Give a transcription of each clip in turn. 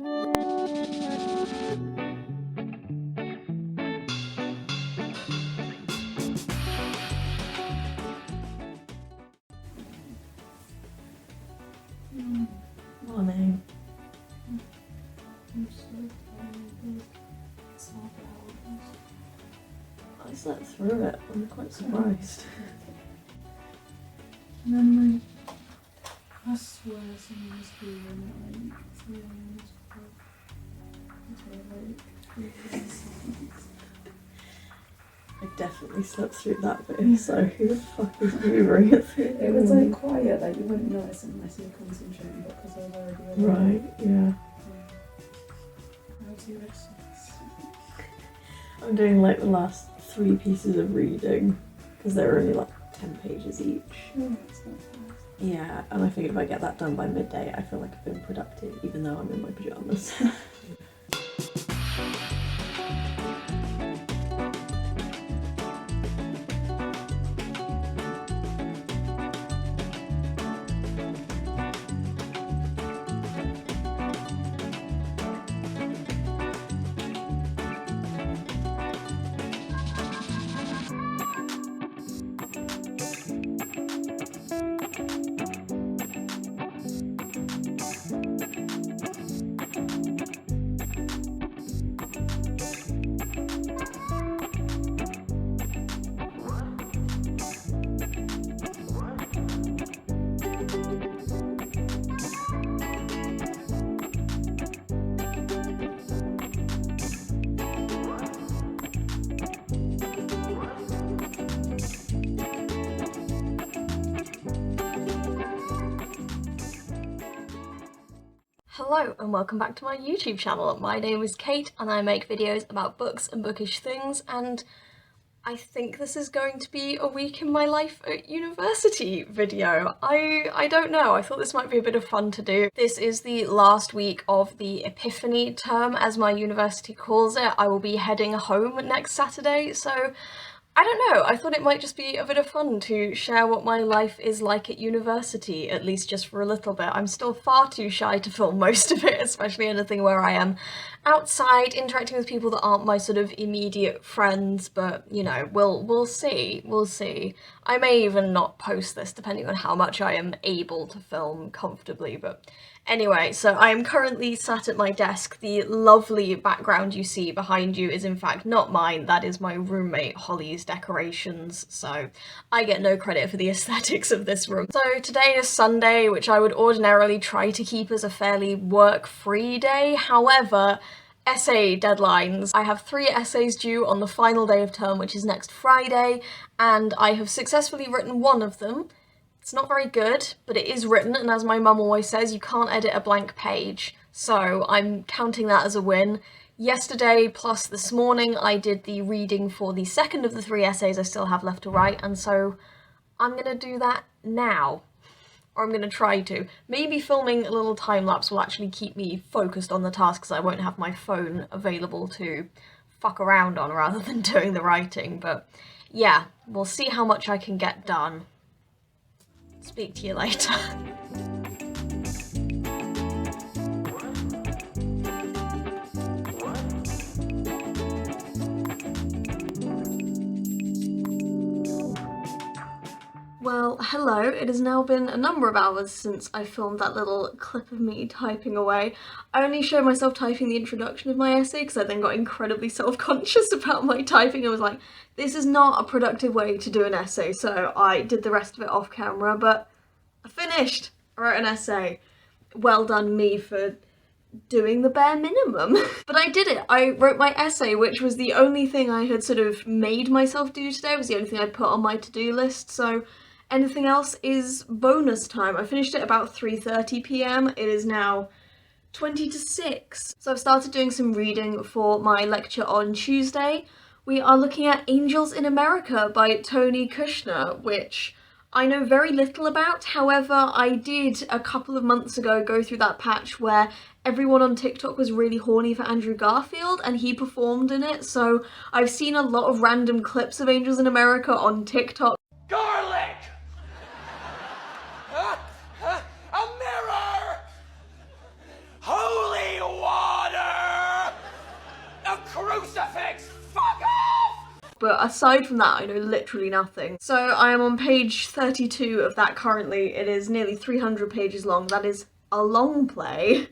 Morning. I'm so tired. It's half hours. I slept through it. I'm quite surprised. And then I swear someone was here at like 3 hours until like 3 seconds. I definitely slept through that bit, so who the fuck is hoovering at 3 It was like quiet, like you wouldn't notice unless you were concentrating, but because I was already awake. Right, yeah. I was restless. I'm doing like the last 3 pieces of reading, because they're only like 10 pages each. Oh, that's not bad. Yeah, and I figured if I get that done by midday, I feel like I've been productive, even though I'm in my pyjamas. Hello and welcome back to my YouTube channel. My name is Kate and I make videos about books and bookish things, and I think this is going to be a week in my life at university video. I don't know, I thought this might be a bit of fun to do. This is the last week of the Epiphany term, as my university calls it. I will be heading home next Saturday, so I don't know, I thought it might just be a bit of fun to share what my life is like at university, at least just for a little bit. I'm still far too shy to film most of it, especially anything where I am outside interacting with people that aren't my sort of immediate friends, but you know, we'll see. I may even not post this depending on how much I am able to film comfortably, but anyway, so I am currently sat at my desk. The lovely background you see behind you is in fact not mine, that is my roommate Holly's decorations, so I get no credit for the aesthetics of this room. So today is Sunday, which I would ordinarily try to keep as a fairly work-free day. However, essay deadlines. I have 3 essays due on the final day of term, which is next Friday, and I have successfully written one of them. It's not very good, but it is written, and as my mum always says, you can't edit a blank page, so I'm counting that as a win. Yesterday plus this morning I did the reading for the second of the 3 essays I still have left to write, and so I'm gonna do that now. Or I'm gonna try to. Maybe filming a little time lapse will actually keep me focused on the task, because I won't have my phone available to fuck around on rather than doing the writing, but yeah, we'll see how much I can get done. Speak to you later. Well, hello. It has now been a number of hours since I filmed that little clip of me typing away. I only showed myself typing the introduction of my essay because I then got incredibly self-conscious about my typing. I was like, this is not a productive way to do an essay, so I did the rest of it off camera, but I finished! I wrote an essay. Well done me for doing the bare minimum. But I did it. I wrote my essay, which was the only thing I had sort of made myself do today. It was the only thing I'd put on my to-do list, so anything else is bonus time. I finished it about 3:30 p.m. It is now 20 to 6. So I've started doing some reading for my lecture on Tuesday. We are looking at Angels in America by Tony Kushner, which I know very little about. However, I did a couple of months ago go through that patch where everyone on TikTok was really horny for Andrew Garfield and he performed in it, so I've seen a lot of random clips of Angels in America on TikTok. Garlic! A mirror! Holy water! but aside from that I know literally nothing. So I am on page 32 of that currently. It is nearly 300 pages long. That is a long play,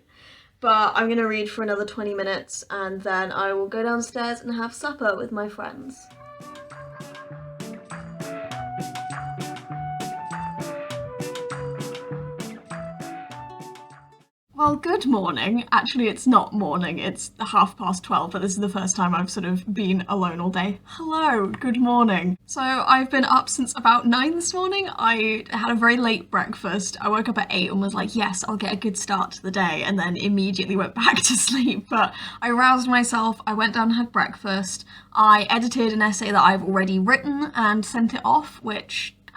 but I'm gonna read for another 20 minutes and then I will go downstairs and have supper with my friends. Well, good morning. Actually, it's not morning, it's 12:30, but this is the first time I've sort of been alone all day. Hello, good morning. So I've been up since about 9 this morning. I had a very late breakfast. I woke up at 8 and was like, yes, I'll get a good start to the day, and then immediately went back to sleep. But I roused myself, I went down and had breakfast, I edited an essay that I've already written and sent it off,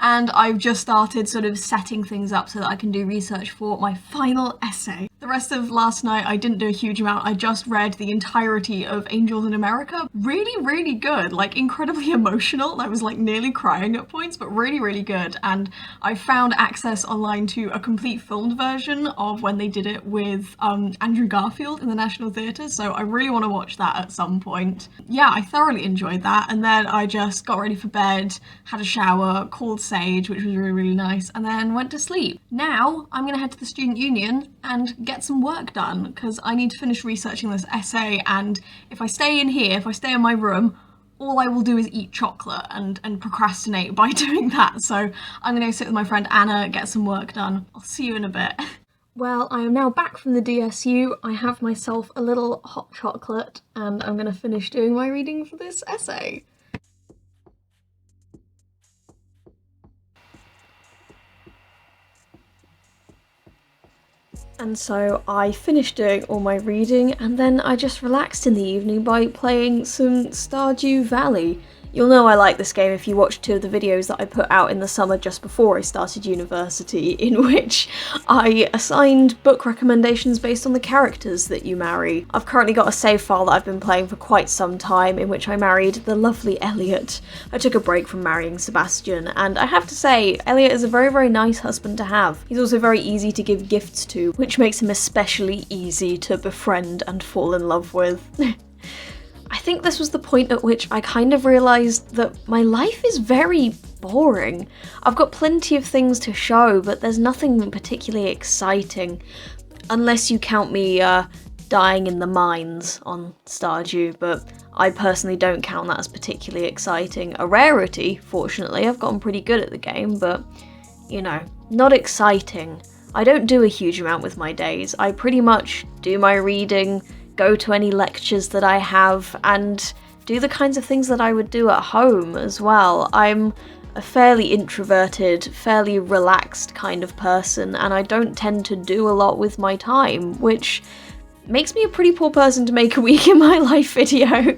and I've just started sort of setting things up so that I can do research for my final essay. The rest of last night I didn't do a huge amount. I just read the entirety of Angels in America. Really, really good, like incredibly emotional. I was like nearly crying at points, but really, really good. And I found access online to a complete filmed version of when they did it with Andrew Garfield in the National Theatre, so I really want to watch that at some point. Yeah, I thoroughly enjoyed that, and then I just got ready for bed, had a shower, called Sage, which was really, really nice, and then went to sleep. Now I'm gonna head to the student union and get some work done because I need to finish researching this essay, and if I stay in here, if I stay in my room, all I will do is eat chocolate and procrastinate by doing that. So I'm gonna go sit with my friend Anna, get some work done. I'll see you in a bit. Well, I am now back from the DSU. I have myself a little hot chocolate and I'm gonna finish doing my reading for this essay. And so I finished doing all my reading and then I just relaxed in the evening by playing some Stardew Valley. You'll know I like this game if you watch 2 of the videos that I put out in the summer just before I started university, in which I assigned book recommendations based on the characters that you marry. I've currently got a save file that I've been playing for quite some time in which I married the lovely Elliot. I took a break from marrying Sebastian, and I have to say, Elliot is a very, very nice husband to have. He's also very easy to give gifts to, which makes him especially easy to befriend and fall in love with. I think this was the point at which I kind of realised that my life is very boring. I've got plenty of things to show, but there's nothing particularly exciting. Unless you count me dying in the mines on Stardew, but I personally don't count that as particularly exciting. A rarity, fortunately. I've gotten pretty good at the game, but, you know, not exciting. I don't do a huge amount with my days. I pretty much do my reading, go to any lectures that I have, and do the kinds of things that I would do at home as well. I'm a fairly introverted, fairly relaxed kind of person, and I don't tend to do a lot with my time, which makes me a pretty poor person to make a week in my life video.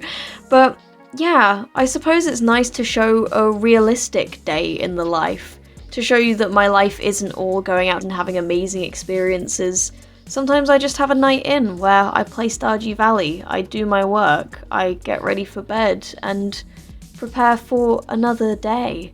But yeah, I suppose it's nice to show a realistic day in the life, to show you that my life isn't all going out and having amazing experiences. Sometimes I just have a night in where I play Stardew Valley, I do my work, I get ready for bed, and prepare for another day.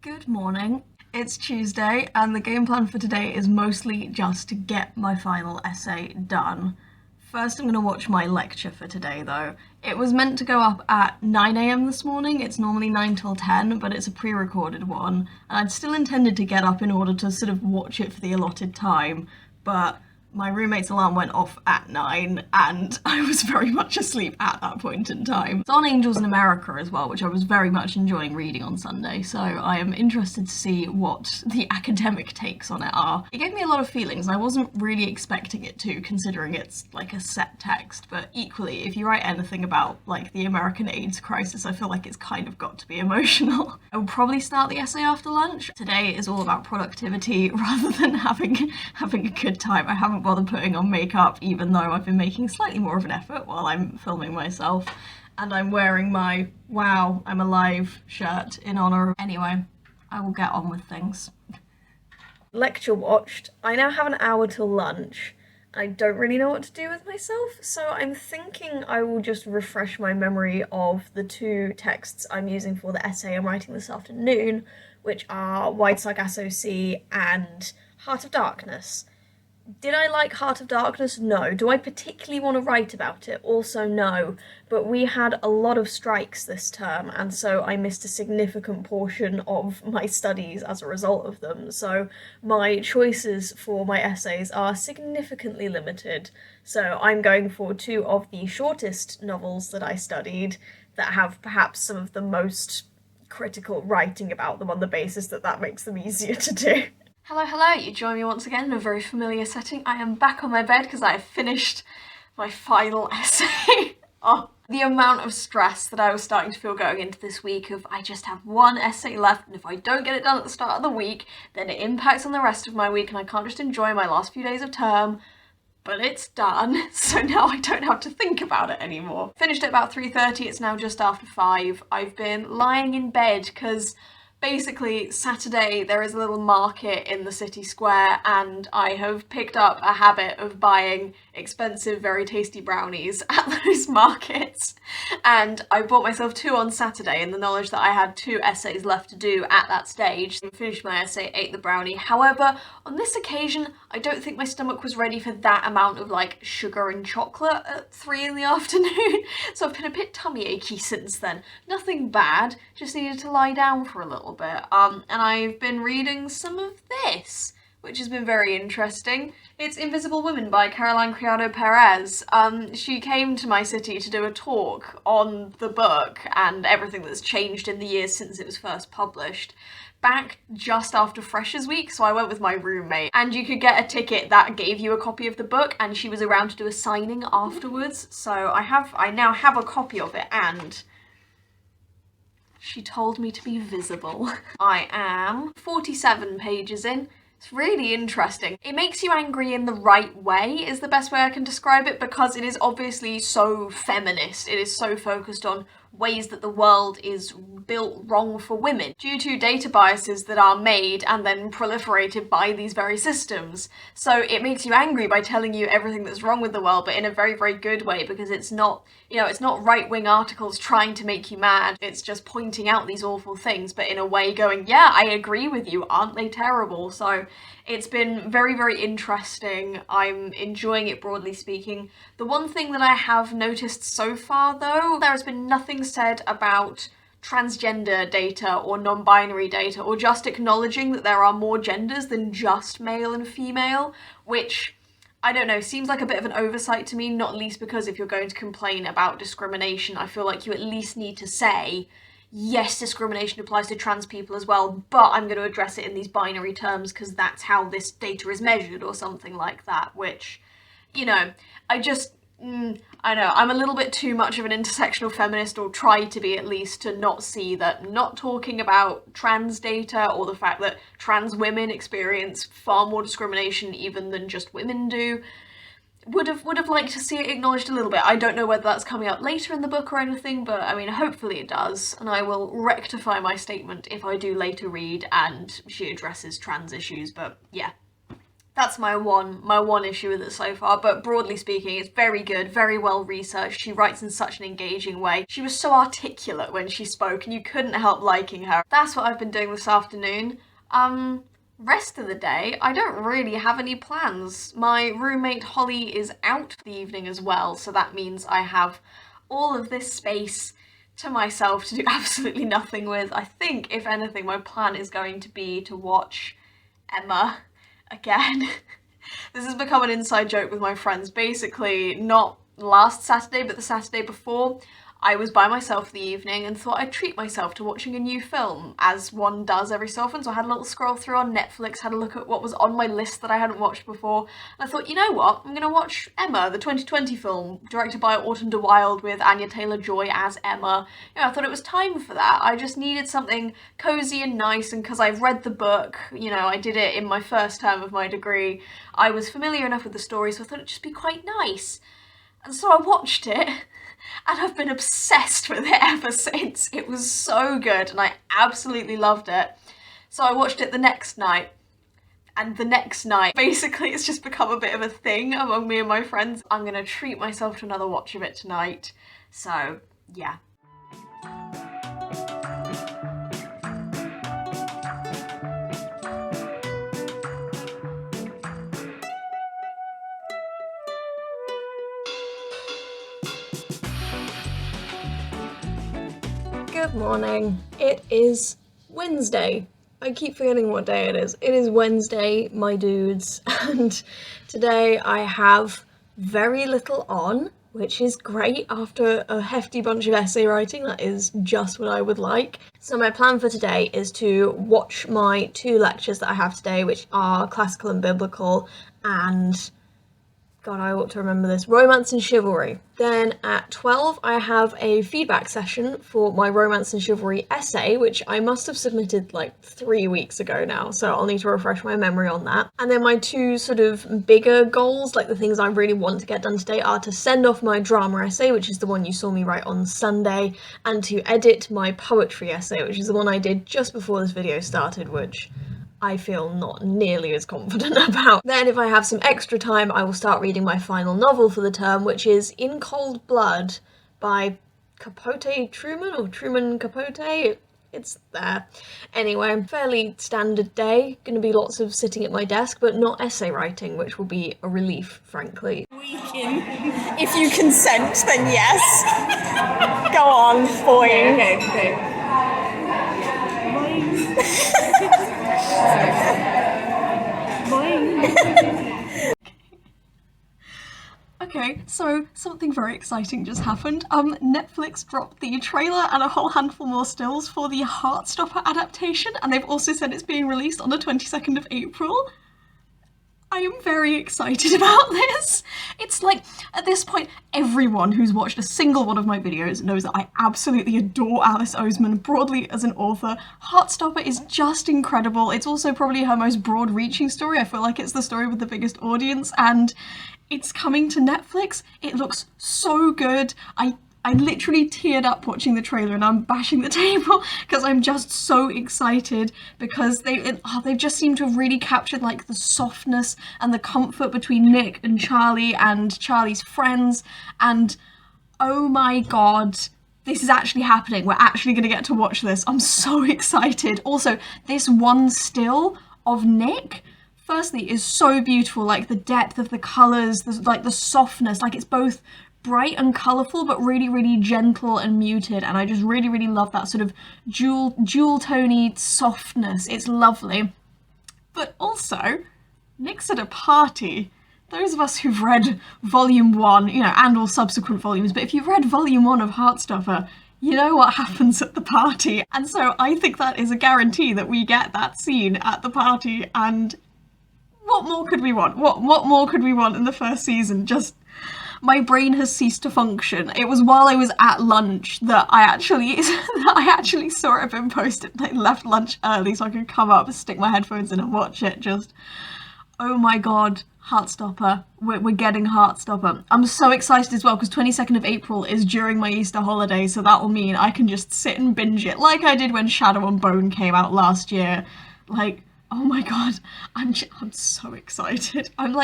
Good morning. It's Tuesday and the game plan for today is mostly just to get my final essay done. First I'm going to watch my lecture for today though. It was meant to go up at 9 AM this morning, it's normally 9 till 10, but it's a pre-recorded one, and I'd still intended to get up in order to sort of watch it for the allotted time, but My roommate's alarm went off at 9 and I was very much asleep at that point in time. It's on Angels in America as well, which I was very much enjoying reading on Sunday, so I am interested to see what the academic takes on it are. It gave me a lot of feelings and I wasn't really expecting it to, considering it's like a set text, but equally, if you write anything about like the American AIDS crisis, I feel like it's kind of got to be emotional. I will probably start the essay after lunch. Today is all about productivity rather than having a good time. I haven't bothered putting on makeup, even though I've been making slightly more of an effort while I'm filming myself, and I'm wearing my "Wow, I'm alive" shirt in honor of... Anyway, I will get on with things. Lecture watched. I now have an hour till lunch. I don't really know what to do with myself, so I'm thinking I will just refresh my memory of the two texts I'm using for the essay I'm writing this afternoon, which are Wide Sargasso Sea and Heart of Darkness. Did I like Heart of Darkness? No. Do I particularly want to write about it? Also no. But we had a lot of strikes this term, and so I missed a significant portion of my studies as a result of them. So my choices for my essays are significantly limited. So I'm going for two of the shortest novels that I studied that have perhaps some of the most critical writing about them on the basis that that makes them easier to do. Hello, hello, you join me once again in a very familiar setting. I am back on my bed because I have finished my final essay. Oh, the amount of stress that I was starting to feel going into this week of I just have one essay left, and if I don't get it done at the start of the week, then it impacts on the rest of my week and I can't just enjoy my last few days of term. But it's done, so now I don't have to think about it anymore. Finished at about 3:30, it's now just after 5. I've been lying in bed because basically, Saturday there is a little market in the city square and I have picked up a habit of buying expensive, very tasty brownies at those markets. And I bought myself 2 on Saturday in the knowledge that I had 2 essays left to do at that stage. I finished my essay, ate the brownie. However, on this occasion, I don't think my stomach was ready for that amount of like sugar and chocolate at 3 in the afternoon. So I've been a bit tummy achy since then. Nothing bad, just needed to lie down for a little bit. And I've been reading some of this, which has been very interesting. It's Invisible Women by Caroline Criado Perez. She came to my city to do a talk on the book and everything that's changed in the years since it was first published, back just after Freshers Week, so I went with my roommate, and you could get a ticket that gave you a copy of the book, and she was around to do a signing afterwards, so I now have a copy of it, and she told me to be visible. I am 47 pages in. It's really interesting. It makes you angry in the right way is the best way I can describe it, because it is obviously so feminist. It is so focused on ways that the world is built wrong for women due to data biases that are made and then proliferated by these very systems. So it makes you angry by telling you everything that's wrong with the world, but in a very, very good way, because it's not, it's not right-wing articles trying to make you mad. It's just pointing out these awful things, but in a way going, yeah, I agree with you, aren't they terrible? So it's been very, very interesting. I'm enjoying it, broadly speaking. The one thing that I have noticed so far, though, there has been nothing said about transgender data or non-binary data, or just acknowledging that there are more genders than just male and female, which, I don't know, seems like a bit of an oversight to me, not least because if you're going to complain about discrimination, I feel like you at least need to say, yes, discrimination applies to trans people as well, but I'm going to address it in these binary terms because that's how this data is measured, or something like that, which, I know, I'm a little bit too much of an intersectional feminist, or try to be at least, to not see that not talking about trans data, or the fact that trans women experience far more discrimination even than just women do, would have liked to see it acknowledged a little bit. I don't know whether that's coming out later in the book or anything, but I mean, hopefully it does, and I will rectify my statement if I do later read and she addresses trans issues, but yeah. That's my one issue with it so far, but broadly speaking, it's very good, very well researched. She writes in such an engaging way. She was so articulate when she spoke, and you couldn't help liking her. That's what I've been doing this afternoon. Rest of the day, I don't really have any plans. My roommate Holly is out for the evening as well, so that means I have all of this space to myself to do absolutely nothing with. I think, if anything, my plan is going to be to watch Emma again. This has become an inside joke with my friends. Basically, not last Saturday, but the Saturday before, I was by myself for the evening and thought I'd treat myself to watching a new film, as one does every so often. So I had a little scroll through on Netflix, had a look at what was on my list that I hadn't watched before, and I thought, you know what, I'm gonna watch Emma, the 2020 film, directed by Autumn de Wilde with Anya Taylor-Joy as Emma. You know, I thought it was time for that. I just needed something cozy and nice, and because I've read the book, you know, I did it in my first term of my degree, I was familiar enough with the story, so I thought it'd just be quite nice. And so I watched it, and I've been obsessed with it ever since. It was so good, and I absolutely loved it. So I watched it the next night, and the next night, basically it's just become a bit of a thing among me and my friends. I'm gonna treat myself to another watch of it tonight. So, yeah. Good morning. It is Wednesday. I keep forgetting what day it is. It is Wednesday, my dudes, and today I have very little on, which is great after a hefty bunch of essay writing. That is just what I would like. So my plan for today is to watch my 2 lectures that I have today, which are classical and biblical, and God, I ought to remember this. Romance and Chivalry. Then at 12, I have a feedback session for my Romance and Chivalry essay, which I must have submitted like 3 weeks ago now, so I'll need to refresh my memory on that. And then my 2 sort of bigger goals, like the things I really want to get done today, are to send off my drama essay, which is the one you saw me write on Sunday, and to edit my poetry essay, which is the one I did just before this video started, which I feel not nearly as confident about. Then if I have some extra time, I will start reading my final novel for the term, which is In Cold Blood by Capote Truman, or Truman Capote. It's there. Anyway, fairly standard day. Gonna be lots of sitting at my desk, but not essay writing, which will be a relief, frankly. If you consent, then yes. Go on, boy. Okay. Okay, so something very exciting just happened. Netflix dropped the trailer and a whole handful more stills for the Heartstopper adaptation, and they've also said it's being released on the 22nd of April. I am very excited about this. It's like, at this point, everyone who's watched a single one of my videos knows that I absolutely adore Alice Oseman broadly as an author. Heartstopper is just incredible. It's also probably her most broad-reaching story. I feel like it's the story with the biggest audience, and it's coming to Netflix. It looks so good. I literally teared up watching the trailer, and I'm bashing the table because I'm just so excited, because they just seem to have really captured like the softness and the comfort between Nick and Charlie's friends, and oh my god, this is actually happening. We're actually going to get to watch this. I'm so excited. Also, this one still of Nick, firstly, is so beautiful, like the depth of the colours, the softness, like it's both bright and colourful, but really, really gentle and muted, and I just really, really love that sort of jewel-tony softness. It's lovely. But also, Nick's at a party. Those of us who've read volume 1, you know, and all subsequent volumes, but if you've read volume 1 of Heartstopper, you know what happens at the party. And so I think that is a guarantee that we get that scene at the party, and what more could we want? What more could we want in the first season? Just, my brain has ceased to function. It was while I was at lunch that I actually saw it had been posted. I left lunch early so I could come up, stick my headphones in and watch it. Just, oh my god, Heartstopper. We're getting Heartstopper. I'm so excited as well because 22nd of April is during my Easter holiday, so that will mean I can just sit and binge it like I did when Shadow and Bone came out last year. Like, oh my god, I'm so excited. I'm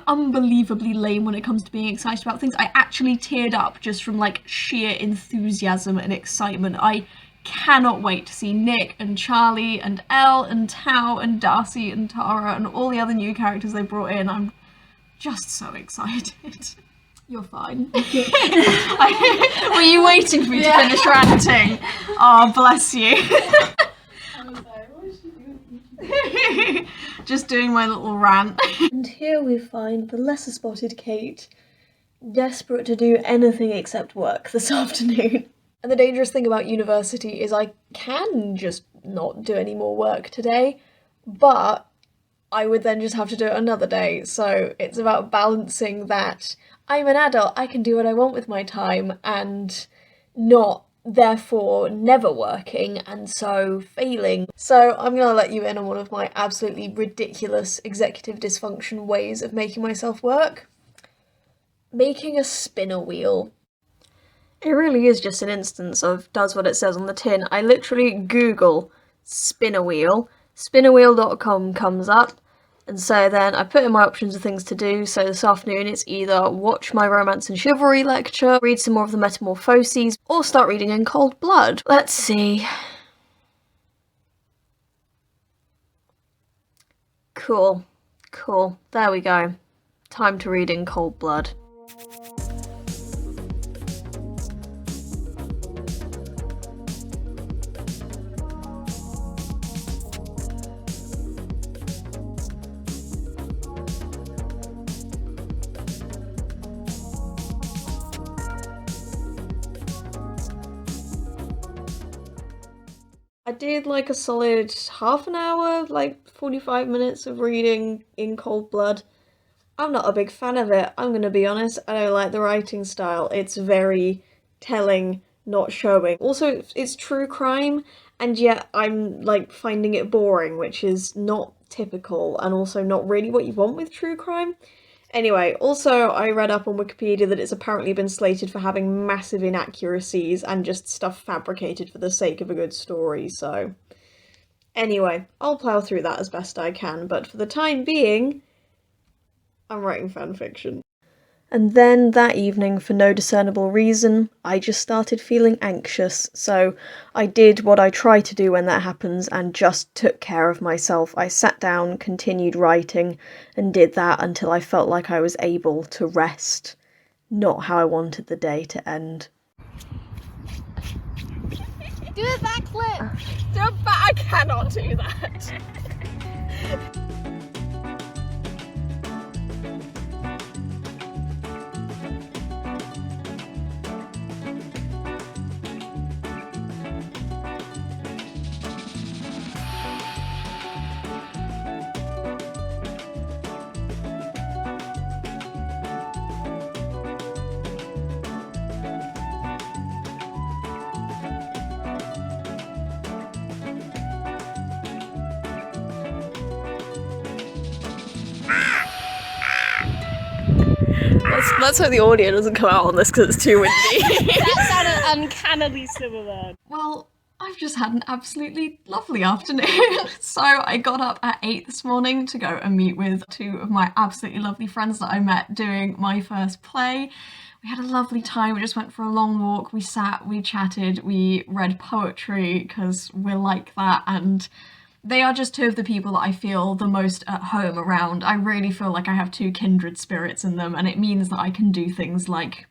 unbelievably lame when it comes to being excited about things. I actually teared up just from like sheer enthusiasm and excitement. I cannot wait to see Nick and Charlie and Elle and Tao and Darcy and Tara and all the other new characters they brought in. I'm just so excited. You're fine. Were you waiting for me to finish ranting? Oh, bless you. just doing my little rant. And here we find the lesser spotted Kate, desperate to do anything except work this afternoon. And the dangerous thing about university is I can just not do any more work today, but I would then just have to do it another day. So it's about balancing that I'm an adult, I can do what I want with my time, and not therefore never working and so failing. So I'm gonna let you in on one of my absolutely ridiculous executive dysfunction ways of making myself work. Making a spinner wheel. It really is just an instance of does what it says on the tin. I literally Google spinner wheel, spinnerwheel.com comes up, and so then I put in my options of things to do. So this afternoon it's either watch my romance and chivalry lecture, read some more of the Metamorphoses, or start reading In Cold Blood. Let's see. Cool. There we go. Time to read In Cold Blood. I did like a solid half an hour, like 45 minutes of reading In Cold Blood. I'm not a big fan of it, I'm gonna be honest. I don't like the writing style. It's very telling, not showing. Also, it's true crime, and yet I'm like finding it boring, which is not typical and also not really what you want with true crime. Anyway, also I read up on Wikipedia that it's apparently been slated for having massive inaccuracies and just stuff fabricated for the sake of a good story, so... Anyway, I'll plough through that as best I can, but for the time being, I'm writing fanfiction. And then that evening, for no discernible reason, I just started feeling anxious, so I did what I try to do when that happens and just took care of myself. I sat down, continued writing, and did that until I felt like I was able to rest. Not how I wanted the day to end. Do a backflip! I cannot do that! Let's hope the audio doesn't come out on this because it's too windy. That sounded uncannily similar. Well, I've just had an absolutely lovely afternoon. So I got up at 8 this morning to go and meet with two of my absolutely lovely friends that I met doing my first play. We had a lovely time, we just went for a long walk, we sat, we chatted, we read poetry because we're like that, and they are just two of the people that I feel the most at home around. I really feel like I have two kindred spirits in them, and it means that I can do things like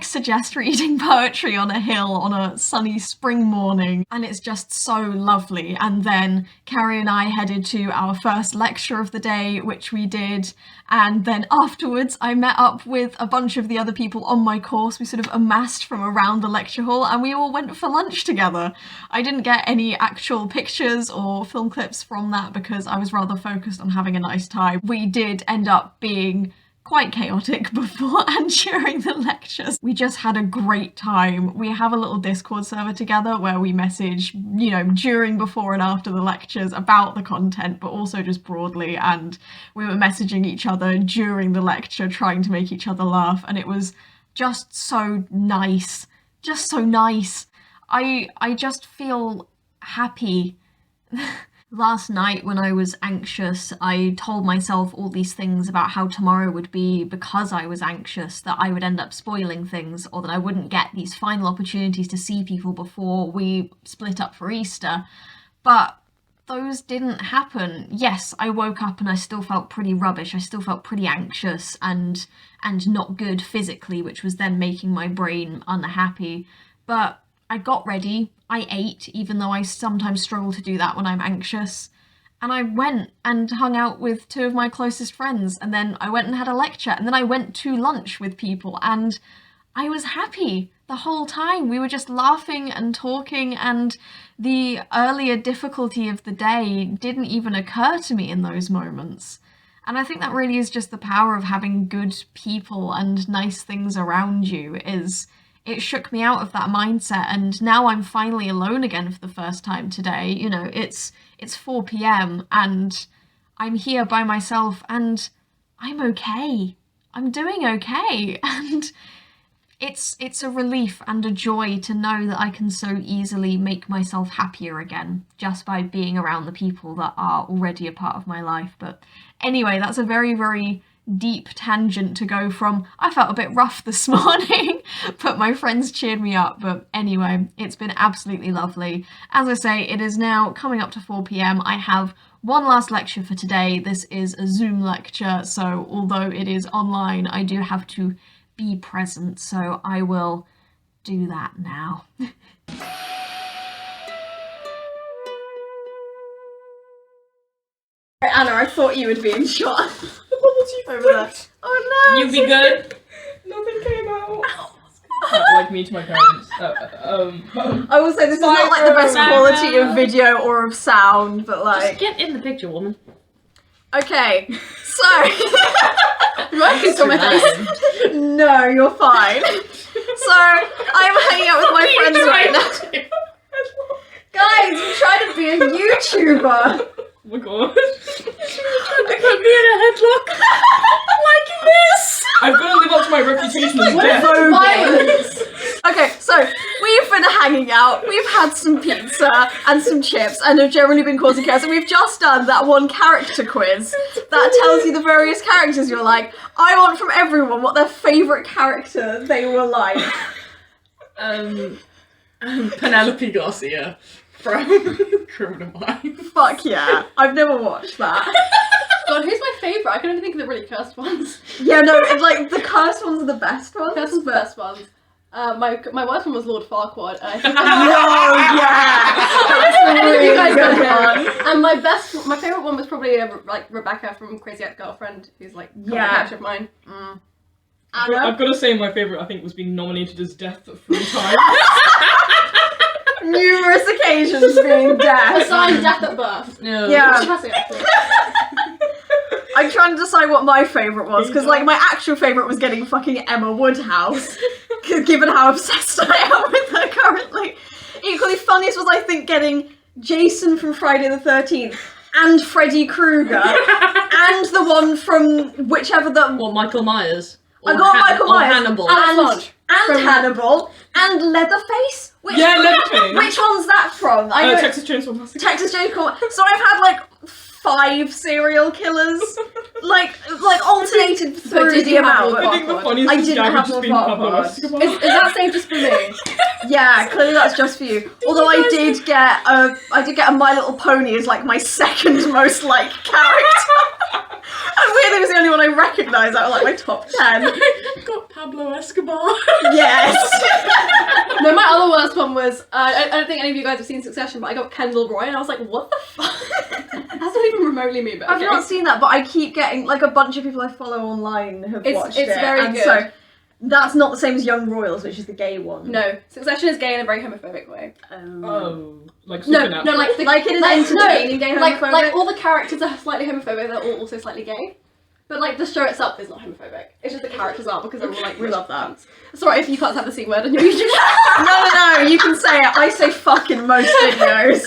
suggest reading poetry on a hill on a sunny spring morning, and it's just so lovely. And then Carrie and I headed to our first lecture of the day, which we did, and then afterwards I met up with a bunch of the other people on my course. We sort of amassed from around the lecture hall and we all went for lunch together. I didn't get any actual pictures or film clips from that because I was rather focused on having a nice time. We did end up being quite chaotic before and during the lectures. We just had a great time. We have a little Discord server together where we message, you know, during, before and after the lectures about the content, but also just broadly, and we were messaging each other during the lecture trying to make each other laugh, and it was just so nice. Just so nice. I just feel happy. Last night when I was anxious, I told myself all these things about how tomorrow would be because I was anxious, that I would end up spoiling things, or that I wouldn't get these final opportunities to see people before we split up for Easter. But those didn't happen. Yes, I woke up and I still felt pretty rubbish. I still felt pretty anxious and not good physically, which was then making my brain unhappy. But I got ready, I ate, even though I sometimes struggle to do that when I'm anxious, and I went and hung out with 2 of my closest friends, and then I went and had a lecture, and then I went to lunch with people, and I was happy the whole time. We were just laughing and talking, and the earlier difficulty of the day didn't even occur to me in those moments. And I think that really is just the power of having good people and nice things around you. Is it shook me out of that mindset, and now I'm finally alone again for the first time today. You know, it's 4 p.m. and I'm here by myself, and I'm okay. I'm doing okay. And it's a relief and a joy to know that I can so easily make myself happier again just by being around the people that are already a part of my life. But anyway, that's a very, very deep tangent to go from. I felt a bit rough this morning, but my friends cheered me up. But anyway, it's been absolutely lovely. As I say, it is now coming up to 4 p.m. I have one last lecture for today. This is a Zoom lecture, so although it is online, I do have to be present, so I will do that now. Anna, I thought you would be in shot. Over there. Oh no! You be good. Nothing came out. Like me to my parents. I will say this is not like the best quality of video or of sound, but Just like. get in the picture, woman. Okay, so. No, you're fine. So, I'm hanging out with my friends right now. Guys, I'm trying to be a YouTuber. Oh my god. They put me in a headlock. Like this. I've got to live up to my reputation as death. Okay, so we've been hanging out, we've had some pizza and some chips and have generally been causing chaos, and we've just done that one character quiz that tells you the various characters you're like. I want from everyone what their favourite character they were like. Penelope Garcia from Criminal Minds. Fuck yeah, I've never watched that. God, who's my favourite? I can only think of the really cursed ones. Yeah, no, like the cursed ones are the best ones. Cursed ones are the best ones. My worst one was Lord Farquaad. I think Oh yeah, that's a really you guys good got it. one. And my favourite one was probably like Rebecca from Crazy Ex-Girlfriend, who's like a character of mine. I've got to say my favourite, I think, was being nominated as Death 3 times. Numerous occasions being death. Assigned death at birth. Yeah. Classic, actually. I'm trying to decide what my favourite was, because like my actual favourite was getting fucking Emma Woodhouse, given how obsessed I am with her currently. Equally funniest was, I think, getting Jason from Friday the 13th and Freddy Krueger and the one from whichever the... Well, Michael Myers. I got Michael or Myers. Hannibal. And Hannibal and Leatherface. Yeah, Leatherface. Which one's that from? I know Texas Chainsaw Massacre. Texas Chainsaw. So I've had like 5 serial killers, like alternated through did the you have amount. Lord I think the funniest I is didn't Gag have just Lord being Pablo Farquaad. Escobar. Is that saved just for me? Yeah, clearly that's just for you. Although I did get a My Little Pony as like my second most liked character. And weirdly, it was the only one I recognised out of like my top 10. Got Pablo Escobar. Yes. No, my other worst one was, I don't think any of you guys have seen Succession, but I got Kendall Roy, and I was like, what the fuck? That's not even remotely me, but I've okay. not seen that, but I keep getting like a bunch of people I follow online have watched it. It's very and good. So that's not the same as Young Royals, which is the gay one. No, Succession is gay in a very homophobic way. Oh, like No, Supernatural. like the, Like it is entertaining gay like homophobic. all the characters are slightly homophobic. They're all also slightly gay, but like the show itself is not homophobic. It's just the characters are because they're all like We love that. cunts. Sorry if you can't have the C word on your YouTube. No, you can say it. I say fuck in most videos.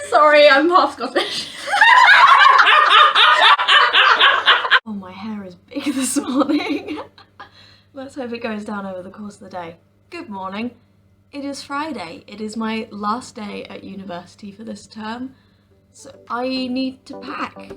Sorry, I'm half Scottish. Oh, my hair is big this morning. Let's hope it goes down over the course of the day. Good morning. It is Friday. It is my last day at university for this term, so I need to pack.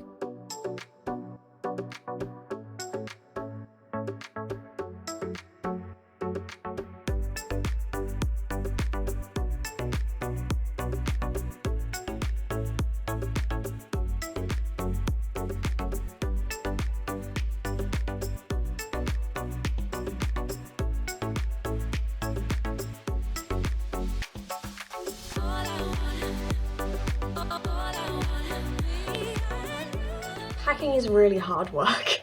Packing is really hard work.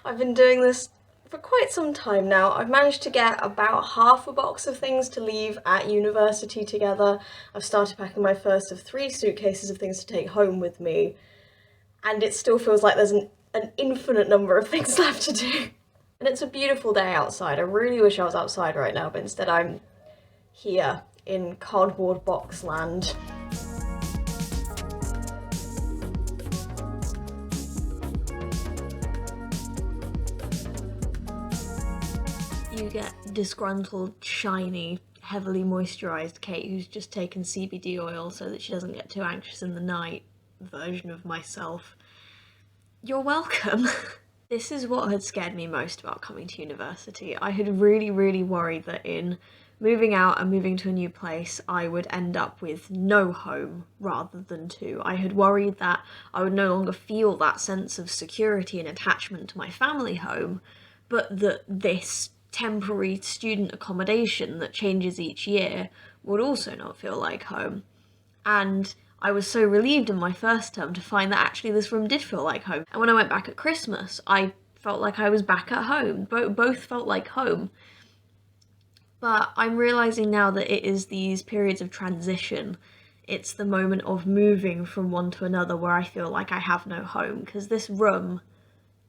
I've been doing this for quite some time now. I've managed to get about half a box of things to leave at university together. I've started packing my first of 3 suitcases of things to take home with me, and it still feels like there's an infinite number of things left to do. And it's a beautiful day outside. I really wish I was outside right now, but instead I'm here in cardboard box land. You get disgruntled, shiny, heavily moisturised Kate who's just taken CBD oil so that she doesn't get too anxious in the night version of myself. You're welcome. This is what had scared me most about coming to university. I had really worried that in moving out and moving to a new place I would end up with no home rather than 2. I had worried that I would no longer feel that sense of security and attachment to my family home, but that this temporary student accommodation that changes each year would also not feel like home. And I was so relieved in my first term to find that actually this room did feel like home. And when I went back at Christmas, I felt like I was back at home. Both felt like home. But I'm realising now that it is these periods of transition. It's the moment of moving from one to another where I feel like I have no home, because this room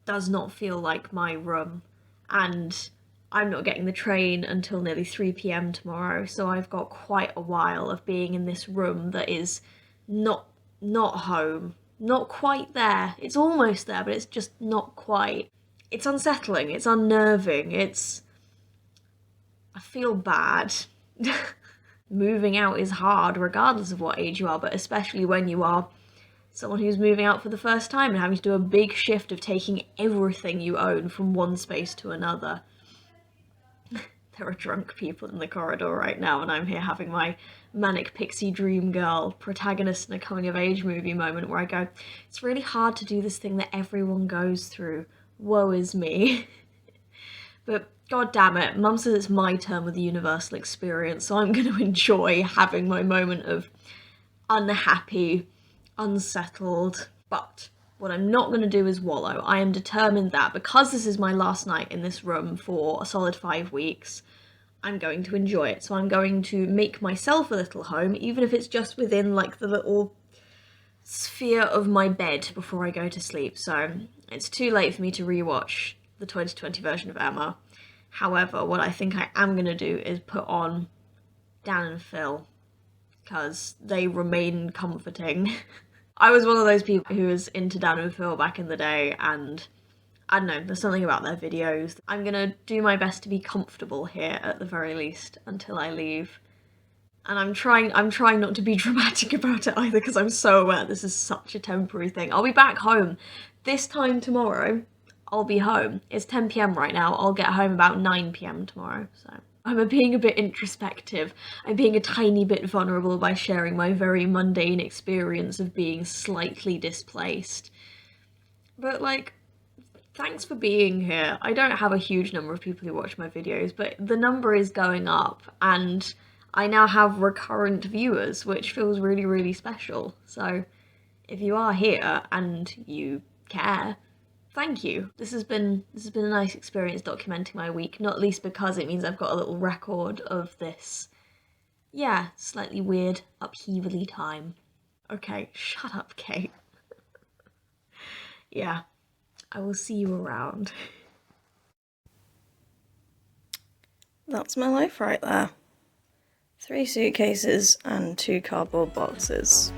does not feel like my room. And I'm not getting the train until nearly 3 p.m. tomorrow, so I've got quite a while of being in this room that is not home. Not quite there. It's almost there, but it's just not quite. It's unsettling, it's unnerving, I feel bad. Moving out is hard regardless of what age you are, but especially when you are someone who's moving out for the first time and having to do a big shift of taking everything you own from one space to another. There are drunk people in the corridor right now and I'm here having my manic pixie dream girl protagonist in a coming of age movie moment where I go, it's really hard to do this thing that everyone goes through. Woe is me. But god damn it, Mum says it's my turn with the universal experience, so I'm going to enjoy having my moment of unhappy, unsettled. But what I'm not going to do is wallow. I am determined that because this is my last night in this room for a solid 5 weeks, I'm going to enjoy it. So I'm going to make myself a little home, even if it's just within like the little sphere of my bed before I go to sleep. So it's too late for me to rewatch the 2020 version of Emma. However, what I think I am going to do is put on Dan and Phil, because they remain comforting. I was one of those people who was into Dan and Phil back in the day, and I don't know, there's something about their videos. I'm gonna do my best to be comfortable here at the very least until I leave. And I'm trying not to be dramatic about it either, because I'm so aware this is such a temporary thing. I'll be back home this time tomorrow. I'll be home. It's 10 p.m. right now. I'll get home about 9 p.m. tomorrow, so. I'm being a bit introspective. I'm being a tiny bit vulnerable by sharing my very mundane experience of being slightly displaced. But like, thanks for being here. I don't have a huge number of people who watch my videos, but the number is going up and I now have recurrent viewers, which feels really special. So if you are here and you care, thank you. This has been a nice experience documenting my week, not least because it means I've got a little record of this, yeah, slightly weird, upheavally time. Okay, shut up, Kate. Yeah, I will see you around. That's my life right there. 3 suitcases and 2 cardboard boxes.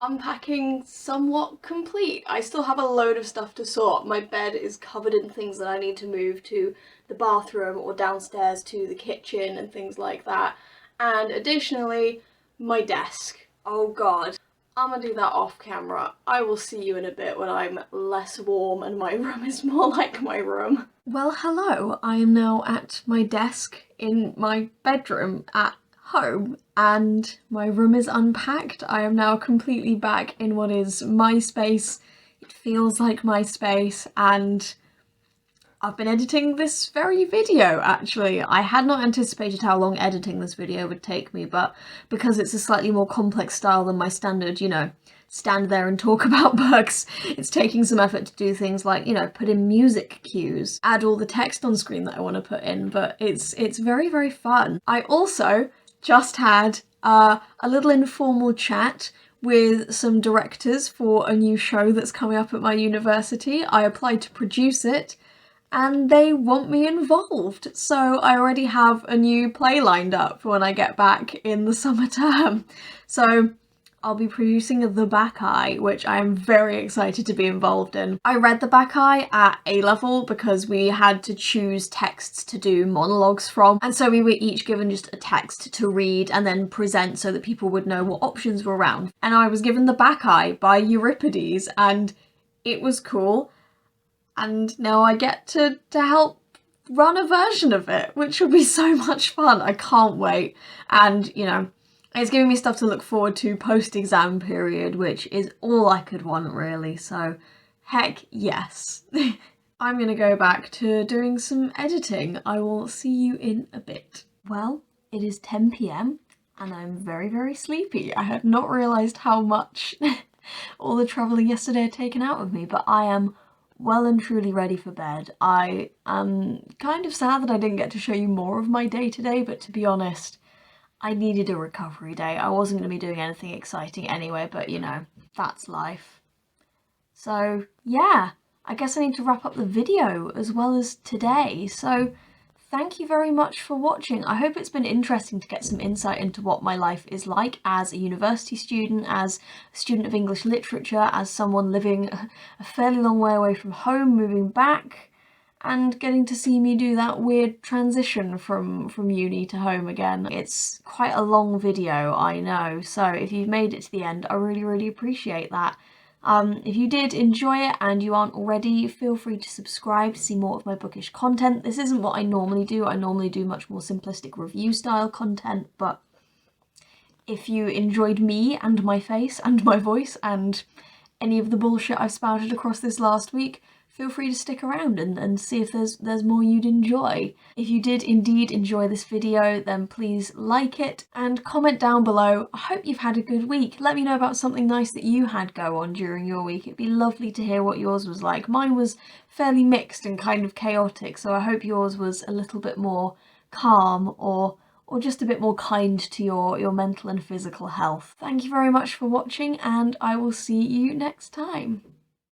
unpacking somewhat complete. I still have a load of stuff to sort. My bed is covered in things that I need to move to the bathroom or downstairs to the kitchen and things like that. And additionally, my desk. Oh god. I'm gonna do that off camera. I will see you in a bit when I'm less warm and my room is more like my room. Well, hello. I am now at my desk in my bedroom at home and my room is unpacked. I am now completely back in what is my space. It feels like my space, and I've been editing this very video actually. I had not anticipated how long editing this video would take me, but because it's a slightly more complex style than my standard, you know, stand there and talk about books, it's taking some effort to do things like, you know, put in music cues, add all the text on screen that I want to put in, but it's very, very fun. I also just had a little informal chat with some directors for a new show that's coming up at my university. I applied to produce it and they want me involved, so I already have a new play lined up for when I get back in the summer term. So I'll be producing The Bacchae, which I am very excited to be involved in. I read The Bacchae at A-level because we had to choose texts to do monologues from, and so we were each given just a text to read and then present so that people would know what options were around. And I was given The Bacchae by Euripides, and it was cool. And now I get to help run a version of it, which will be so much fun. I can't wait. And, you know, it's giving me stuff to look forward to post-exam period, which is all I could want really, so heck yes. I'm gonna go back to doing some editing. I will see you in a bit. Well, it is 10 PM and I'm very, very sleepy. I had not realised how much all the travelling yesterday had taken out of me, but I am well and truly ready for bed. I am kind of sad that I didn't get to show you more of my day today, but to be honest, I needed a recovery day. I wasn't going to be doing anything exciting anyway, but you know, that's life. So yeah, I guess I need to wrap up the video as well as today. So thank you very much for watching. I hope it's been interesting to get some insight into what my life is like as a university student, as a student of English literature, as someone living a fairly long way away from home, moving back, and getting to see me do that weird transition from uni to home again. It's quite a long video, I know, so if you've made it to the end, I really, really appreciate that. If you did enjoy it and you aren't already, feel free to subscribe to see more of my bookish content. This isn't what I normally do. I normally do much more simplistic review style content, but if you enjoyed me and my face and my voice and any of the bullshit I've spouted across this last week, feel free to stick around and see if there's more you'd enjoy. If you did indeed enjoy this video, then please like it and comment down below. I hope you've had a good week. Let me know about something nice that you had go on during your week. It'd be lovely to hear what yours was like. Mine was fairly mixed and kind of chaotic, so I hope yours was a little bit more calm or just a bit more kind to your mental and physical health. Thank you very much for watching, and I will see you next time.